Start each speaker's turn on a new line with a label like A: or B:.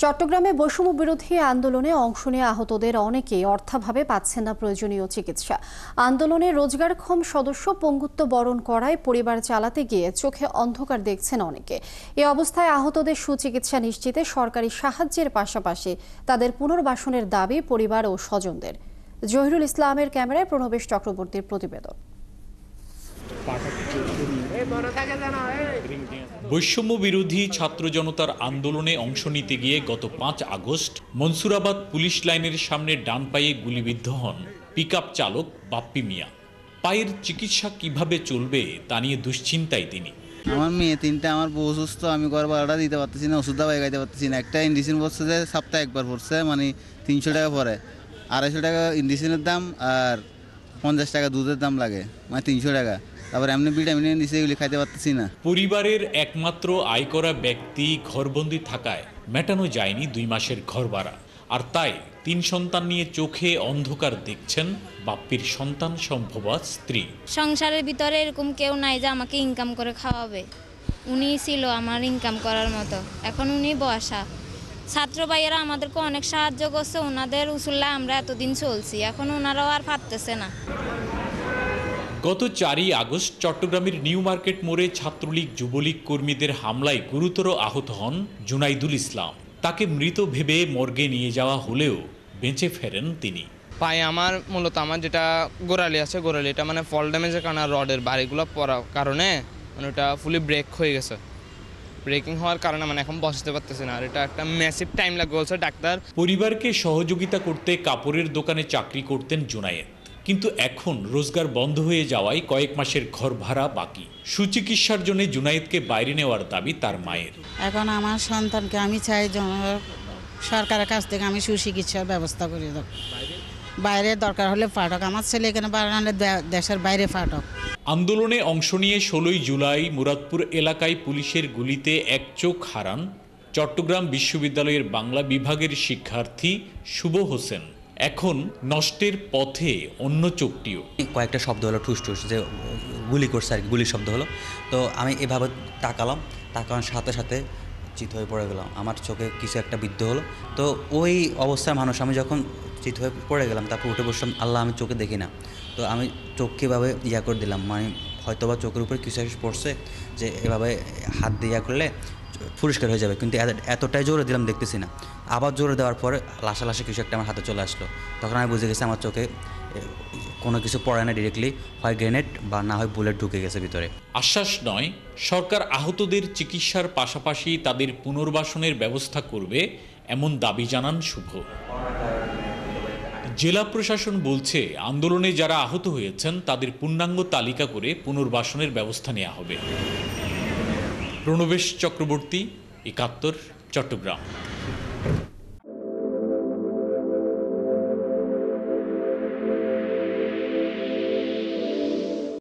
A: চট্টগ্রামে বৈষম্য বিরোধী আন্দোলনে অংশ নিয়ে আহতদের অনেকেই অর্থাভাবে পাচ্ছেন না প্রয়োজনীয় চিকিৎসা। আন্দোলনে রোজগারক্ষম সদস্য পঙ্গুত্ব বরণ করায় পরিবার চালাতে গিয়ে চোখে অন্ধকার দেখছেন অনেকে। এ অবস্থায় আহতদের সুচিকিৎসা নিশ্চিতে সরকারি সাহায্যের পাশাপাশি তাদের পুনর্বাসনের দাবি পরিবার ও স্বজনদের। জহিরুল ইসলামের ক্যামেরায় প্রণবেশ চক্রবর্তীর প্রতিবেদন।
B: বৈষম্য বিরোধী ছাত্র জনতার আন্দোলনে অংশ নিতে গিয়ে গত 5 আগস্ট মনসুরাবাদ পুলিশ লাইনের সামনে ডান পায়ে গুলিবিদ্ধ হন পিকআপ চালক বাপ্পি মিয়া। পায়ের চিকিৎসা কিভাবে চলবে তা নিয়ে দুশ্চিন্তায় তিনি।
C: আমার মেয়ে 3টা, আমার বউ অসুস্থ, আমি ঘর ভাড়াটা দিতে পারতেছি না, ওষুধ দাবাই খাইতে পারতেছি না। একটা ইন্ডিসিন পড়ছে যে সপ্তাহে একবার পড়ছে, মানে 300 টাকা পড়ে, 250 টাকা ইন্ডিসিনের দাম আর 50 টাকা দুধের দাম লাগে, মানে 300 টাকা। তারপর এমনি ভিটামিন দিছে, এগুলি খাইতে পারতেছি না।
B: পরিবারের একমাত্র আয় করা ব্যক্তি ঘরবন্দি থাকায় মেটানো যায়নি 2 মাসের ঘর ভাড়া, আর তাই 3 সন্তান নিয়ে চোখে অন্ধকার দেখছেন বাপ্পির সন্তান সম্ভবা স্ত্রী।
D: সংসারের ভিতরে এরকম কেউ নাই যে আমাকে ইনকাম করে খাওয়াবে। উনি ছিল আমার ইনকাম করার মতো, এখন উনি বসা। ছাত্র ভাইয়েরা আমাদেরকে অনেক সাহায্য করছে, ওনাদের উসুল্লা আমরা এতদিন চলছি, এখন ওনারাও আর পারতেছে না।
B: গত 4 আগস্ট চট্টগ্রামের নিউ মার্কেট মোড়ে ছাত্রলীগ যুবলীগ কর্মীদের হামলায় গুরুতর আহত হন জুনাইদুল ইসলাম। তাকে মৃত ভেবে মর্গে নিয়ে যাওয়া হলেও বেঁচে ফেরেন তিনি।
E: পায়ে আমার মূলত আমার যেটা গোড়ালি আছে, গোড়ালিটা মানে ফল ড্যামেজের কারণে রডের বাড়িগুলো পড়ার কারণে মানে ওটা ফুলি ব্রেক হয়ে গেছে। ব্রেকিং হওয়ার কারণে মানে এখন বসতে পারতেছে না, আর এটা একটা ম্যাসিভ টাইম লাগবে বলছে ডাক্তার।
B: পরিবারকে সহযোগিতা করতে কাপড়ের দোকানে চাকরি করতেন জুনায়েদ, কিন্তু এখন রোজগার বন্ধ হয়ে যাওয়ায় কয়েক মাসের ঘর ভাড়া বাকি। সুচিকিৎসার জন্য জুনায়েদকে বাইরে নেওয়ার দাবি তার মায়ের।
F: এখন আমার সন্তানকে আমি চাই সরকারের কাছ থেকে আমি সুচিকিৎসার ব্যবস্থা করে দেব। বাইরে দরকার হলে ফাটক, আমার ছেলে এখানে বাড়ালে দেশের বাইরে ফাটক।
B: আন্দোলনে অংশ নিয়ে 16 জুলাই মুরাদপুর এলাকায় পুলিশের গুলিতে এক চোখ হারান চট্টগ্রাম বিশ্ববিদ্যালয়ের বাংলা বিভাগের শিক্ষার্থী শুভ হোসেন। এখন নষ্টের পথে অন্য চোখটিও।
G: কয়েকটা শব্দ হলো ঠুস ঠুস, যে গুলি করছে আর কি, গুলির শব্দ হলো। তো আমি এভাবে তাকানোর সাথে সাথে চিত হয়ে পড়ে গেলাম, আমার চোখে কিছু একটা বিদ্ধ হলো। তো ওই অবস্থার মানুষ আমি যখন চিত হয়ে পড়ে গেলাম, তারপর উঠে বসলাম, আল্লাহ আমি চোখে দেখি না। তো আমি চোখকে এভাবে করে দিলাম, মানে হয়তোবা চোখের উপরে কিছু একটা পড়ছে, যে এভাবে হাত দিয়ে করলে পরিষ্কার হয়ে যাবে, কিন্তু এতটাই জোরে দিলাম দেখতেছি না। আবার জোরে দেওয়ার পরে লাশে কিছু একটা আমার হাতে চলে আসলো। তখন আমি বুঝে গেছি আমার চোখে কোনো কিছু পড়ে না, ডিরেক্টলি হয় গ্রেনেড বা না হয় বুলেট ঢুকে গেছে ভিতরে।
B: আশ্বাস নয়, সরকার আহতদের চিকিৎসার পাশাপাশি তাদের পুনর্বাসনের ব্যবস্থা করবে, এমন দাবি জানান শুভ। জেলা প্রশাসন বলছে আন্দোলনে যারা আহত হয়েছেন তাদের পূর্ণাঙ্গ তালিকা করে পুনর্বাসনের ব্যবস্থা নেওয়া হবে। প্রণবেশ চক্রবর্তী, 71, চট্টগ্রাম।